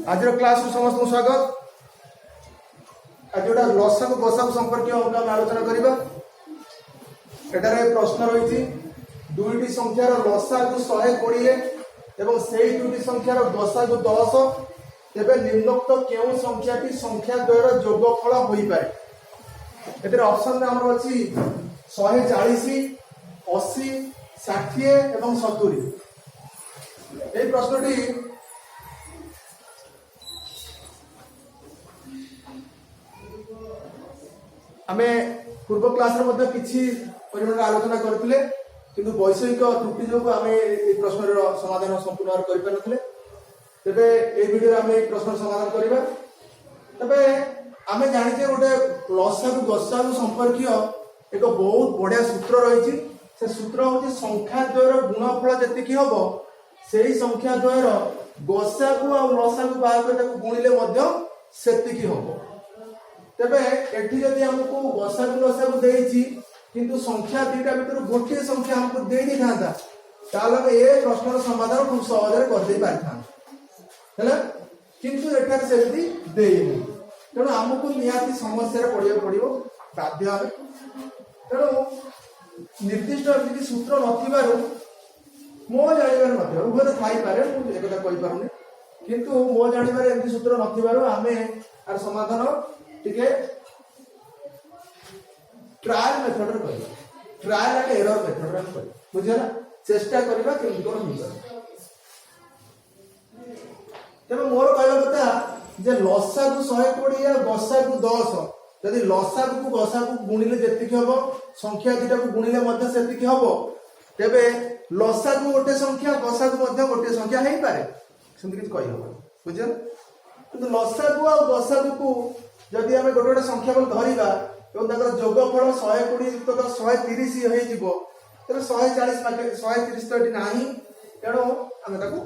आज क्लास समस्त स्वागत। आज गोटा लसागु गसागु संपर्क आलोचना करवा। प्रश्न रही दुईटी संख्यार लसागु 120 एवं से दुईटी संख्यार गसागु 10 तेबे निम्नोक्त केउ संख्याटी संख्या द्वयर जोगफल होई पारे। एतिर ऑप्शन में हमर अछि 140 80 60 एवं 70। ए प्रश्नटी आमे पूर्व क्लास रे किछि परिमाण आलोचना करथिले किंतु वैषयिक त्रुटि जो आमे ए प्रश्नर समाधान संपूर्ण कर पारथिले। तबे ए वीडियो आमे ए प्रश्न समाधान करबा। तबे आमे जानिछे गोटे लसागु गसागु संपर्कीय एक बहुत बढ़िया सूत्र रही। से सूत्र होची संख्या द्वयर गुणफल जति की हबो सेही संख्या द्वयर गसागु और लसागु बाहर को गुणिले मध्य सेति की हबो। तेबे एठी जदि हमको गसागु लसागु देइछि किंतु संख्या दुईटा भीतर गोटे संख्या हमको दे दी थांता ताले ए प्रश्नर समाधान खूब सहज रे कर दे पारथा हैला। किंतु एठा सेति देइनि तेणु हमको नियाति समस्या रे पड़ियो पड़ियो बाध्य आबे। तेणु निर्दिष्ट किछि सूत्र नथिबारु मो जानिबार नथिबारु उभय थाई पारे मु एकटा कहि पारुनी किंतु मो जानिबार एमि सूत्र नथिबारु आमे आर समाधान टिके ट्रायल मेथड रे करबा। ट्रायल एंड एरर मेथड रे करबा बुझला चेष्टा करबा केमि कोन होइबा। तबे मोर कहला कथा जे लसागु 120 या गसागु 10 यदि लसागु को गसागु गुणिले जति की हबो संख्या दुटा को गुणिले मध्य सेति की हबो तबे लसागु गोटे संख्या गसागु मध्य गोटे संख्या हेइ पारे सेमति किछ कहि हबो बुझल। किंतु लसागु और गसागु को जदि आमे गोटे गोटे संख्या को धरिबा एवं ताकर जोगफल 120 युक्त 130 होई जिवो तबे 140 माके 130 तो एटी नाही तेणु आमे ताको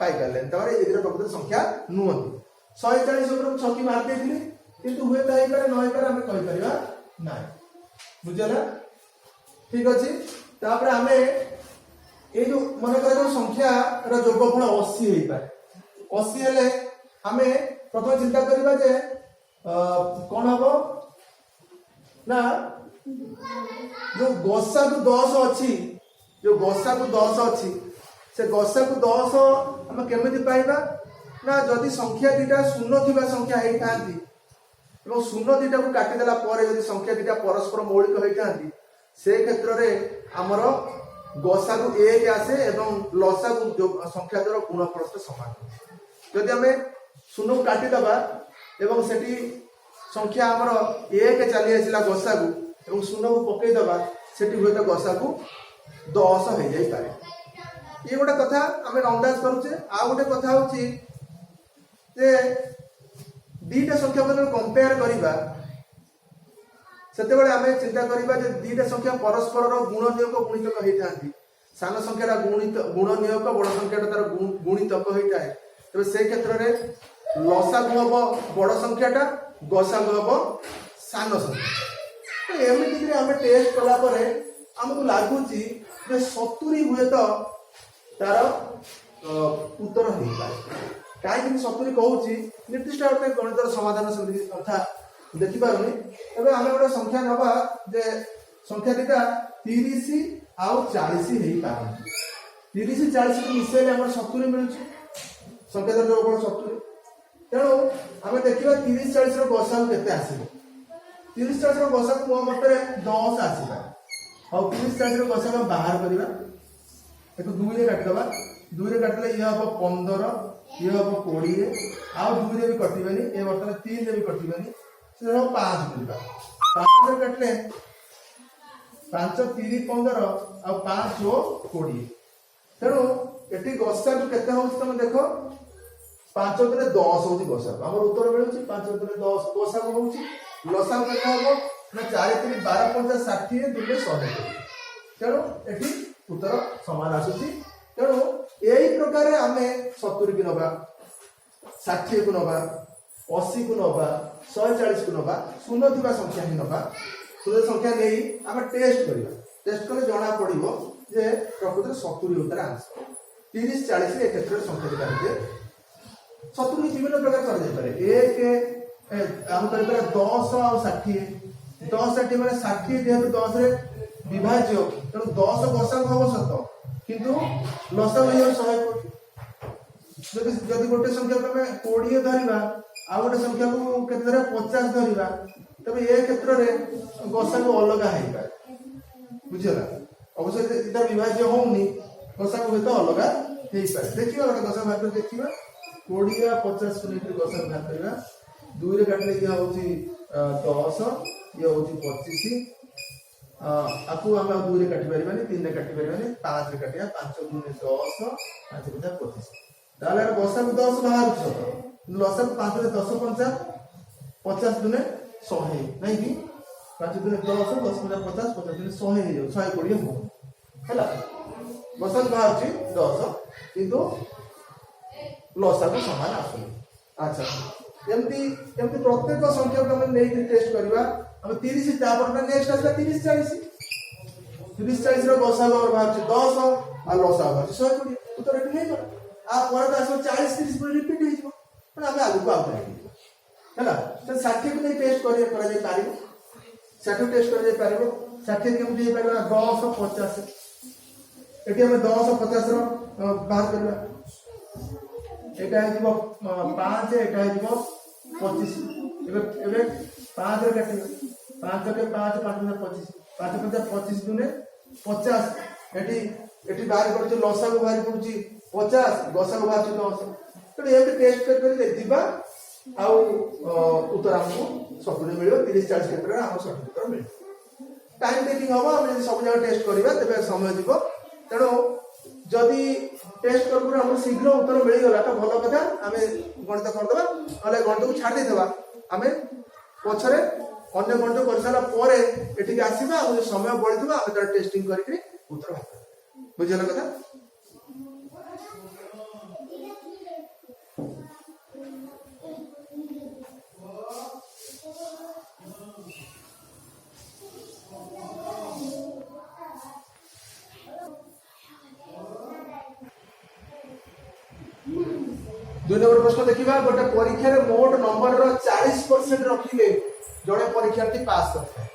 पाई गले तबरे एदिर प्रकृत संख्या नुहंती 140 ऊपर छकी मार देथिली किंतु हुए ताई पारे नय पारे आमे कहि परिबा नाही बुझला। ठीक अछि तापर आमे ए जो मन करे जो संख्या रा जोगफल 80 होई पारे 80 हेले आमे प्रथम चिंता करिबा जे कौन हम ना जो गसागु 10 अच्छी जो गसागु 10 अच्छी से गसागु 10 हम केमिति पाइबा ना जदि संख्या दुटा शून्य थिबा संख्या हेइ थांती एवं शून्य दुटा को काटि देला परे जदि संख्या दुटा परस्पर मौलिक होई थांती से क्षेत्र रे हमर गसागु 1 आसे एवं लसागु संख्या द्वारा गुणफल से समान। जदि हमें शून्य को काटि दबा एवं सेठी संख्या हमर 1 चली आसिला गसागु एवं शून्य को पकई दबा सेठी होय त गसागु 10 हो जाई पारे। ये गोटे कथा हमें अंदाज करूचे। आ गोटे कथा होची जे दीटा संख्या को कंपेयर करिबा सेते बेले हमें चिंता करिबा जे दीटा संख्या परस्पर रो गुण नियोग गुणितक होई थांती सान संख्या रा गुण नियोग बड़ संख्या रा तार गुणितक होई थाए तबे से क्षेत्र रे लसागु हबो बड़ संख्याटा गसागु हबो सान संख्या। तो एमिति रे हमें टेस्ट कला परे हमको लागुची जे 70 हुए तो तार उत्तर हेइ पारे। काई कि 70 कहूची निर्दिष्ट अर्थे गणितर समाधान से कथा देखि पारुनी। तबे हमें गोटे संख्या नबा जे संख्या दिटा 30 आउ 40 हेइ पारे। 30 40 को मिसेले हमर 70 मिलुची संख्या जो बड़ 70 तेणु आम देखा 30 40 गसागु केते आसीबो 30 40 गसागु मो मते 10 आसीबा और 30 40 गसागु बाहर करबा एक 2 रे काटबा 2 रे काटले ये हबो 15 ये हबो 20 आ 2 रे भी कटिबेनी ए वर्तमान 3 रे भी कटिबेनी से 5 मिलबा 5 रे काटले 5 3 15 आ 5 20 तेणु एटी गसागु केते होउछ तमे देखो 5 रे 10 होची गसागु हमर उत्तर मिलुची 5 रे 10 गसागु होची लसागु केते हबो ना 4 3 12 50 60 दुले 100 तेणु एठी उत्तर समान आसुची। तेणु एही प्रकार आमे 70 को नबा 60 को नबा 80 को नबा 140 को नबा शून्य थिबा संख्या ही नबा शून्य संख्या नेई आमे टेस्ट कले जणा पड़िबो जे प्रकृत 70 उत्तर आंसर 30 40 ए क्षेत्र संख्या दिटा 70 विभिन्न प्रकार कर जाय पारे एक हम कर पारे 10 और 60 10 60 माने 60 जेहेतु 10 रे विभाज्य तेणु 10 गसागु हम सत किंतु लसागु हे 100 कोटी जदि गोटे संख्या को हमें 20 धरिबा आ गोटे संख्या को केते धरे 50 धरिबा तबे ए क्षेत्र रे गसागु अलग हेइ पारे बुझला अवश्य इधर विभाज्य होउनी गसागु हेत अलग हेइ पारे देखिबा गोटे गसागु भाग देखिबा 20 या 50 को लेकर गसागु भाग करबा 2 रे काटले ये होची 10 ये होची 25 आपको हम 2 रे काटि परिबानी 3 रे काटि परिबानी 5 रे काटिया 5 गुणे 10 5 गुणे 25 ताले गसागु 10 बाहर छ लसागु 5 रे 10 50 गुणे 100 नहीं कि 5 गुणे 10 10 गुणे 50 50 गुणे 100 हे जाउ 120 हो हैला गसागु बाहर छी 10 किंतु लसागु समान आसुनी अच्छा एमती प्रत्येक संख्या को हम नहीं टेस्ट करबा हम 30 तापर नेक्स्ट आसला 30 40 30 40 रो गसागु और बाहर छी 10 आ लसागु बाहर छी 120 उत्तर एठी नहीं पर आ पर आसो 40 30 पर रिपीट हो जिवो पण हम आगु को आउ हैला तो 60 को नहीं टेस्ट करा जाय पारिबो 60 टेस्ट करा जाय पारिबो 60 केम दे पारिबो 10 50 एटी हम 10 50 रो बाहर करबा एटा है जीवो 5 एटा है जीवो 25 एबे 5 रे काटिबा 5 के 5 5 में 25 5 5 25 गुने 50 एटी बाहर करछ लसागु बाहर पडुची 50 गसागु बाहर 10 तो ये टेस्ट कर दिबा आ उत्तर हमको सपने मिलो 30 40 क्षेत्र रे हम सपने उत्तर मिलो टाइम टेकिंग हबो हम सब जगह टेस्ट करबा तबे समय दिबो तेनो जदि टेस्ट कर हम शीघ्र उत्तर मिल गला तो भलो कथा हमें गणित कर देबा अले गणित को छाड़ दे देबा हमें पछरे अन्य गणित कर साला परे एठी आसीबा आ समय बळितबा हम तर टेस्टिंग करके उत्तर भाग बुझला कथा दुई नंबर प्रश्न देखिबा गोटे परीक्षा रे मोट नंबर रो 40% रखिले जड़े परीक्षार्थी पास करता है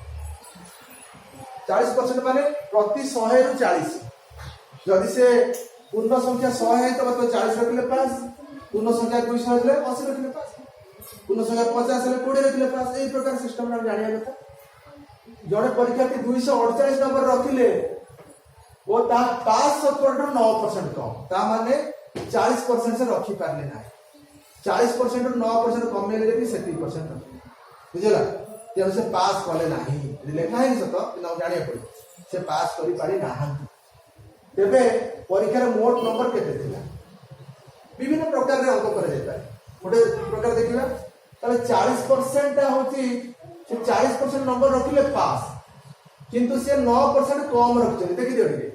40% माने प्रति 100 रु 40 जदि से पूर्ण संख्या 100 है तो मतलब 40 रखिले पास पूर्ण संख्या 200 है 80 रखिले पास पूर्ण संख्या 50 है 20 रखिले पास ए प्रकार सिस्टम हम जानिया कथा जड़े परीक्षार्थी 248 नंबर रखिले वो ता पास 9% कम ता माने 40% से रखी पारले ना 40% रो 9% कमेले भी 70% बुझला तेन से पास कले नाही लेखा है सत न जानिया पड़ी से पास करी पारी नाहंती तेबे परीक्षा रे मोट नंबर केते थिला विभिन्न प्रकार रे अंक करे जाय गोटे प्रकार देखिबा तले 40% ता होची से 40% नंबर रखिले पास किंतु से 9% कम रखछे देखि दियो टिके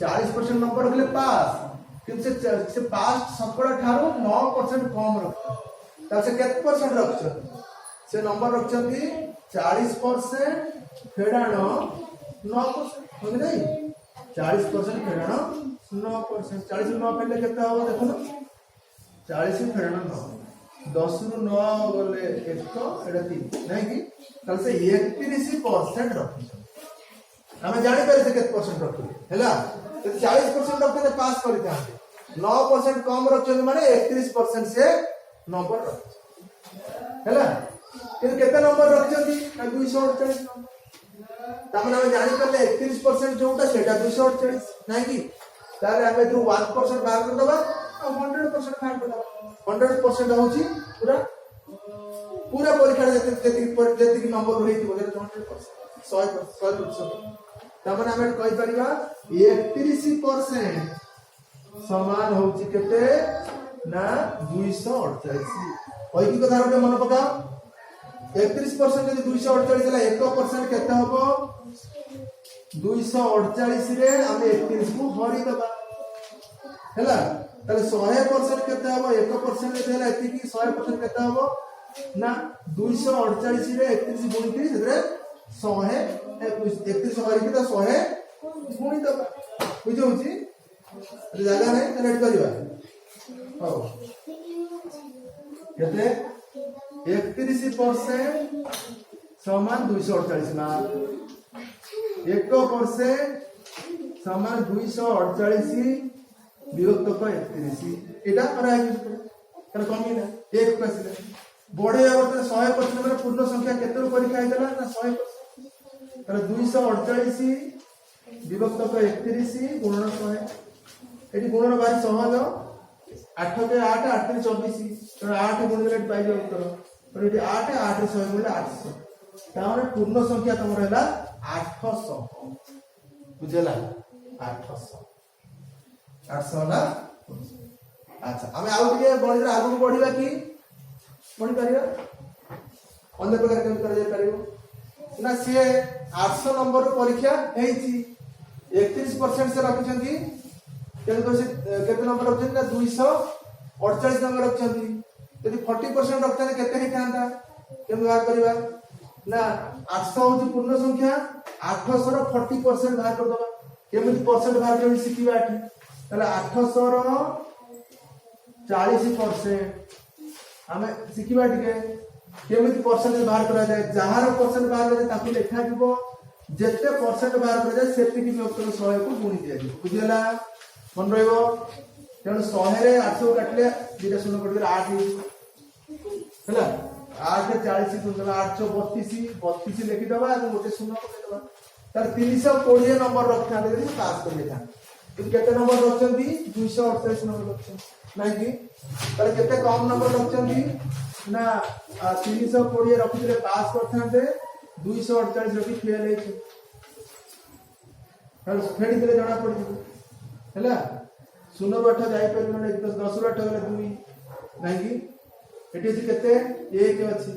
40% नंबर रखिले पास किंतु से पास सकड़ा ठारो 9% कम रख ता से केते परसेंट रखछ से नंबर रखछंती 40% फेडाण 9% हो नहीं 40% फेडाण 9% 40 नु 9 फेडले केते हो देखो 40 फेडाण 9 10 नु 9 गले 1 एटा 3 नहीं कि तल से 31% रखछ हमें जानि पारे से केते परसेंट रखले हैला 40% रखते पास करते 9% कम रखछन माने 31% से नंबर रख हैला कि केते नंबर रखछंती 248 तामे हम जानि करले 31% जोटा सेटा 248 नाही कि ताले हमें जो 1% बाहर कर दबा और 100% बाहर कर दबा 100% होची पूरा परीक्षा जति की नंबर होई थी 100% 100% तमन हमें कहि परिबा 31% समान होची केते ना 248 ओइ की कथा रे मन पका 31% यदि 248 हला 1% केते होबो 248 रे हम 31 को हरि दबा हैला तले 100% केते होबो 1% रे हला एति की 100% केते होबो ना 248 रे 31 गुणित रे 100 31 हरि के 100 गुणित दबा बुझौची जगह नहीं तो रेड करिवा हो केते 31% समान 248 मार्क, 1% समान 248 विभक्त 31 एटा करा कमी ना 1% बढ़े बर्तन 100% मतलब पूर्ण संख्या केते परीक्षा होइतला ना 100% तर 248 विभक्त 31 गुणन 100 एटी गुणन भारी सहज 8 के 8 8 के 24 तो 8 गुणिले पाइ जाउ उत्तर तो एटी 8 8 100 गुणिले 800 तामाने पूर्ण संख्या तमर हैला 800 बुझला 800 ना अच्छा हमें आउ टिके गणित आगु बढ़िबा की बढ़ी परिबा अन्य प्रकार केम करा जाय परिबो ना से 800 नंबर परीक्षा हेची 31% से रखिछंती केते नंबर रखछन ना 248 नंबर रखछन यदि 40% रखते केते हे थांता केम बाहर करबा ना 800 होची पूर्ण संख्या 800 रो 40% बाहर कर दबा केमिति परसेंट बाहर कर सिखिबा एठी तले 800 रो 40% हमें सिखिबा टिके केमिति परसेंट बाहर करा जाय जहार परसेंट बाहर करे ताकि लिखा दिबो जेते परसेंट बाहर करा जाय सेति कि विभक्त 100 को गुणी दिया दिबो बुझिला मन रहइबो तेन 100 रे 800 काटले दिटा शून्य कटले 8 हैला 8 रे 40 गुणला 832 32 लिखि दबा और गोटे शून्य पके दबा तार 320 नंबर रखता दे पास कर लेता कि केते नंबर रखचंती 248 नंबर रखचंती नहीं कि तार केते कम नंबर रखचंती ना 320 रखिले पास करथांते 248 रखि फेल हेछ हल फेडी देले जणा पड़ी हैला 0 जाई परलो ने 10 8 गले 2 नहीं कि एटी अछि केते 1 अछि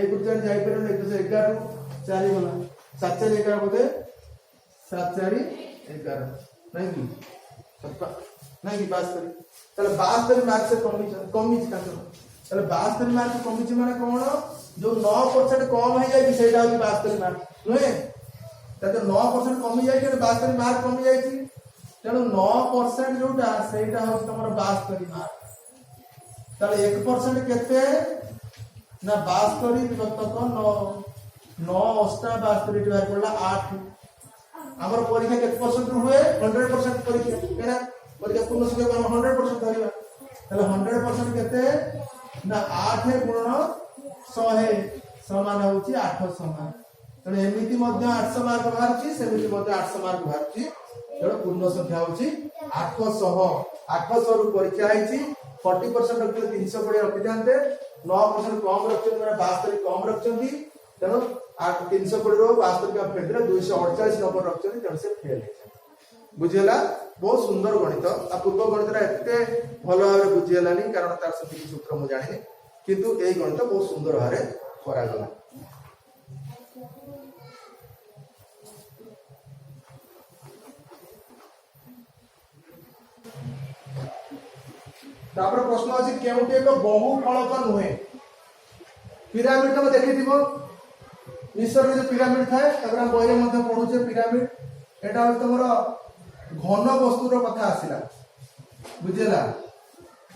1 उच्चारण जाई परलो ने 11 4 गला 7 4 11 बोले 7 4 11 नहीं कि नहीं कि पास करी तले 72 मार्क से कमी कातो तले 72 मार्क कमी माने कोन जो 9% कम हो जाय सेटा होची 72 मार्क नहे त 9% कमी जाय के 72 मार्क कमी जाय छी तेणु 9% जोटा सेटा हो तमर 72 मार्क तले 1% केते ना 72 विभक्त 9 9 अष्टा 72 डिवाइड करला 8 हमर परीक्षा केते परसेंट हुए 100% परीक्षा केना परीक्षा पूर्ण संख्या हम 100% धरिबा तले 100% केते ना 8 गुणन 100 समान होची 800 मार्क तेणु एमिति मध्ये 800 मार्क बाहरची सेमिति मध्ये 800 मार्क बाहरची तेणु पूर्ण संख्या होची 800 800 रु परीक्षा आइची 40% रखले 300 पड़े रखि जानते 9% कम रखछन माने 72 कम रखछंती तेणु 300 पड़े रो 72 का फेल 248 नंबर रखछन तेणु से फेल बुझेला बहुत सुंदर गणित आ पूर्व गणित एते भलो भाबरे बुझियलानी कारण तार सती सूत्र मु जानि किंतु एई गणित बहुत सुंदर भाबरे करा गला तापर प्रश्न अछि केउटी एक बहु फलक नुहे पिरामिड तो देखिथिबो मिस्र रे जो पिरामिड थाए तापर हम बहिरे मध्ये पढुचे पिरामिड एटा हो तमरो घन वस्तुर कथा आसिला बुझेला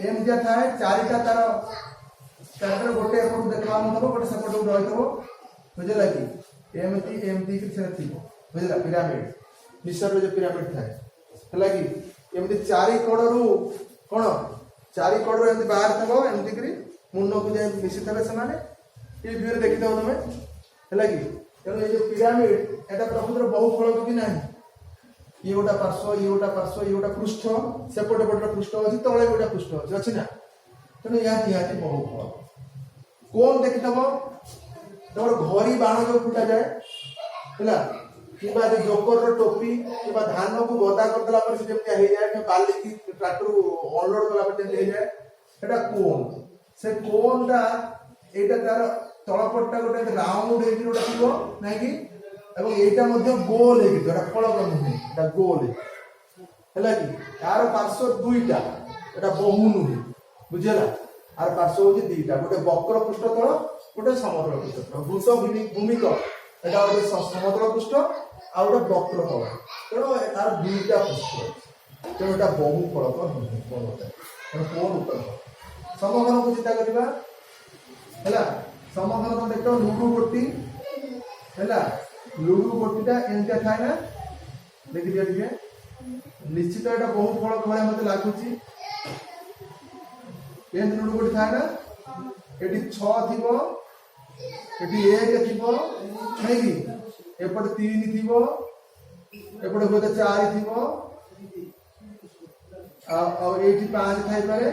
एमजा थाए चारिटा तार तापर गोटे एपट देखबा मथबो गोटे सेपट रहितबो बुझेला कि एमती एमती कि से थिबो बुझेला पिरामिड मिस्र रे जो पिरामिड थाए हला कि एमती चारि कोडरु कोन चारि कोडरु एमती बाहर थबो एमती करी मुन्नो को जाय मिसी थबे समाने ई वीडियो देखि दो तमे हला कि तेनो ए जो पिरामिड एटा प्रकृतिर बहु फलक कि नाही ये गोटा पार्श्व ये गोटा पार्श्व ये गोटा पृष्ठ सेपटे पटे पृष्ठ अछि तळे गोटा पृष्ठ अछि ना तेनो या दिहाती बहु फलक कोन देखि तबो तोर घोरी बाण जो फुटा जाए हला किबा जे जोकर रो टोपी किबा धान को गदा कर देला पर से जेमते हे जाए के बाली की ट्रैक्टर अनलोड कला पर जेमते हे जाए एटा कोन से कोनटा एटा तार तळपट्टा गोटे राउंड हेकि गोटा थिबो नै कि एवं एटा मध्ये गोल हेकि एटा फलक नुहे एटा गोल हला कि तार पार्श्व दुईटा एटा बहु नुहे बुझेला आर पार्श्व होची दुईटा गोटे वक्र पृष्ठ तळ गोटे समतल पृष्ठ तळ वृत्त भूमिक एटा गोटे समतल पृष्ठ आ गोटे वक्र तळ तेणु तार दुईटा पृष्ठ तेणु एटा बहु फलक नुहे कोन कोन उत्तर समघन को चिंता करबा हैला समग्र तो देखो लुडु गोटी हैला लुडु गोटीटा एंटा थाए ना देखि दिया ଟିକେ निश्चित एटा बहुत फल भले मते लागुची एंट लुडु गोटी थाए ना एटी 6 थिबो एटी 1 थिबो नै कि एपटे 3 थिबो एपटे होते 4 थिबो आ एटी 5 थाई पारे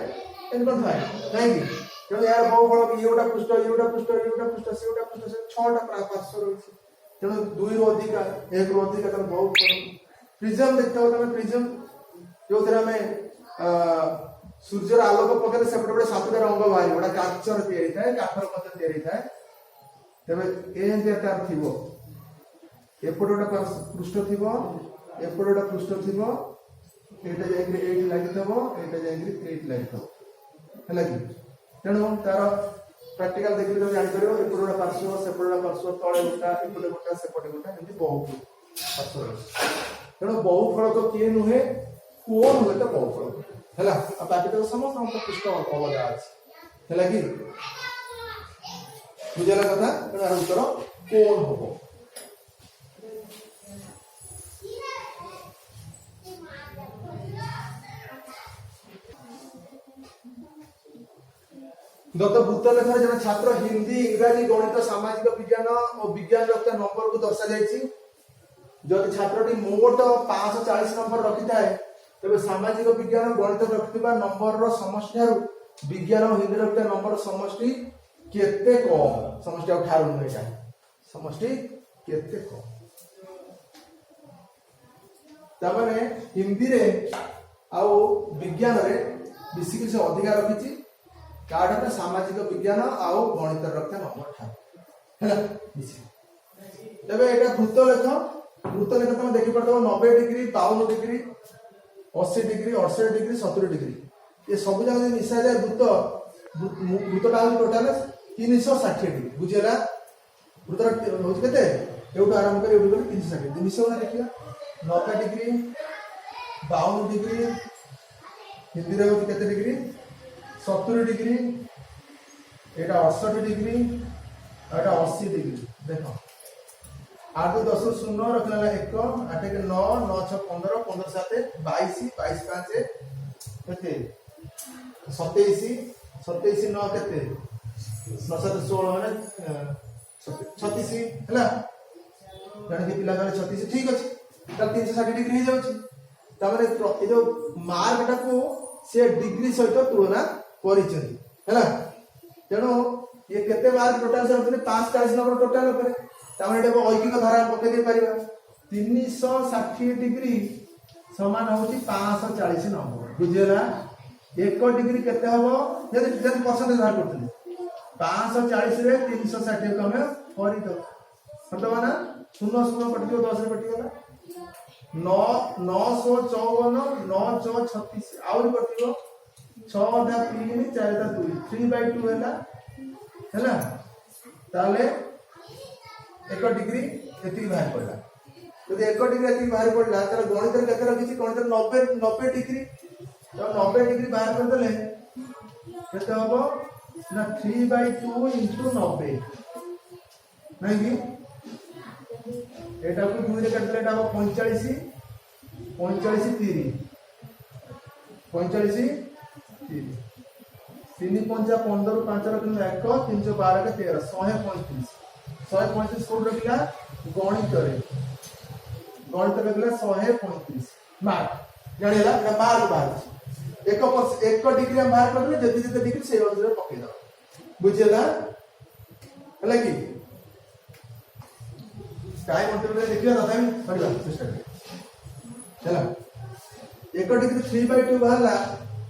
एन कोन थाए नै कि तेणु यार बहु फल ये पृष्ठ से छटा पार्श्व रही तेणु 2 रु अधिक 1 रु अधिक बहु फल प्रिज्म देखते हो तुम प्रिज्म जो सूर्यर आलोक पकड़े से गोटे 7टा रंग बाहर गोटा काचर या काठर या तेरे ए तार थी एपटे गोटे पृष्ठ थी एपटे गोटे पृष्ठ थी लगी है कि तेणु तार प्राक्टिकल देखिए तुम जापर एपटे गोटे पार्श्व सेपटे पार्श्व तले गोटा एपटे गोटा सेपटे गोटा एमती बहु पार्श्व तेणु बहु फलक किए नुहे पुओ नुहे तो बहु फलक है बाकी तो समस्त पृष्ठ अलगा अच्छे है कि बुझेगा कथा तेणु यार उत्तर कौन हम गत वृत्त लेखन जन छात्र हिंदी इंग्राजी गणित सामाजिक विज्ञान और विज्ञान रखता नंबर को दर्शा जाइए जदि छात्रटी मोट 540 नंबर रखी थाए तेज सामाजिक विज्ञान गणित रखिथिबा नंबर रो समष्टि ठारू विज्ञान और हिंदी रखता नंबर समष्टि केते कम समष्टि ठारू नहीं समष्टि केते कम तमाने हिंदी रे आउ विज्ञान रे बेसिकली से अधिकार रखिछि काढा सामाजिक विज्ञान आउ गणित रखता नंबर ठारू हैला तबे एटा वृत्त लेख तुम देखि पड़तो 90 degree 52 degree 80 degree 68 degree 70 degree ये सब जगह मिसा जाए वृत्तटा टोटाल 360 डिग्री बुझेला वृत्तर होच केते एउटो आरंभ कर एउटो 360 डिग्री मिसोना देखिया 90 डिग्री 52 डिग्री हिंदी रे होच केते डिग्री 70 डिग्री एटा 68 डिग्री एटा 80 डिग्री देखो 8 10 0 रखला 1 8 के 9 9 6 15 15 7 22 22 5 केते 27 27 9 केते 9 7 16 माने 36 हैला जने के पिला गले 36 ठीक अछि त 360 डिग्री हो जाउछि तमरे ए जो मार्क टा को से डिग्री सहित तुलना करिछथि हैला तेनो ये केते मार्क टोटल से होतने 540 नंबर टोटल ऊपर तामे एटा ऐकिक धारा पके दे परिबा 360 डिग्री समान होची 540 नंबर बुझेला 1 डिग्री केते हबो जदि परसेंटेज धार करतले 540 रे 360 कमे करि दो मतलब ना 0 0 कटियो 10 रे कटियो 9 954 9 4 36 और कटियो 6 दा 3 4 दा 2 3/2 हैला ताले 1 डिग्री एति बाहर पड़ला यदि 1 डिग्री एति बाहर पड़ला तर गणित केते रखिछि गणित 90 डिग्री तो 90 डिग्री बाहर कर देले केते हबो ना 3/2 * 90 नहीं कि एटा को 2 रे काटले एटा हबो 45 45 3 45 3 3 5 15 5 रखिन 1 3 12 के 13 135 135 कोड रखिला गणित रे रखिला 135 मार्क जानिला ना मार्क बाहर 1 डिग्री हम बाहर करले जति जति डिग्री से अनुसार पके दो बुझेला हला कि टाइम अंतर में देखियो तथा भी पड़िला चेष्टा कर चला 1 डिग्री 3/2 बाहरला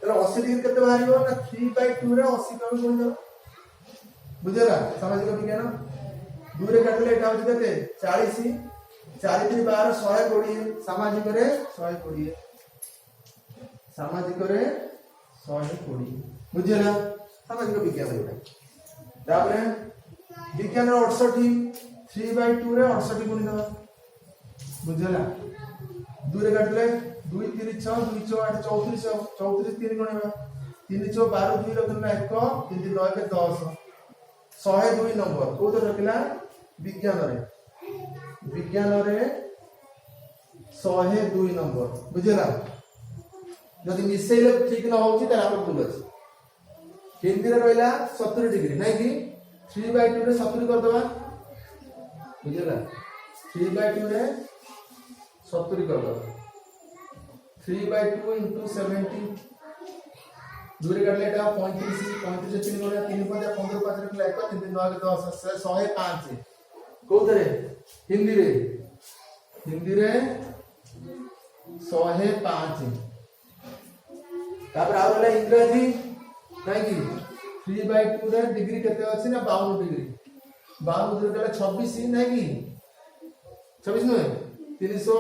तर 80 डिग्री केते बाहरियो ना 3/2 रे 80 कम कोन दो बुझेला सामाजिक विज्ञान दूरे काटले एटा होते केते 40 4 3 12 120 सामाजिक रे 120 सामाजिक रे 120 बुझेला सामाजिक विज्ञान एटा तापरे विज्ञान रे 68 3/2 रे 68 गुणी दवा बुझेला दूरे काटले 2 3 6 2 6 8 34 34 3 गुणेबा 3 6 12 2 रखना 1 3 9 के 10 102 नंबर को रखिला विज्ञान रे 102 नंबर बुझला जदि मिसेले ठीक न होची त आप भूल अछि हिंदी रे रहला 70 डिग्री नहीं कि 3/2 रे 70 कर दबा बुझला 3/2 रे 70 कर दबा 3/2 into 70 दूरी काटले एटा 35 से 3 गुणा 3 5 15 5 रखला 1 3 3 9 10 105 कोथरे हिंदी रे 105 तापर आउला इंग्रजी नहीं कि 3/2 रे डिग्री केते अछि ना 52 डिग्री 52 डिग्री 26 नहीं कि 26 नुहे 300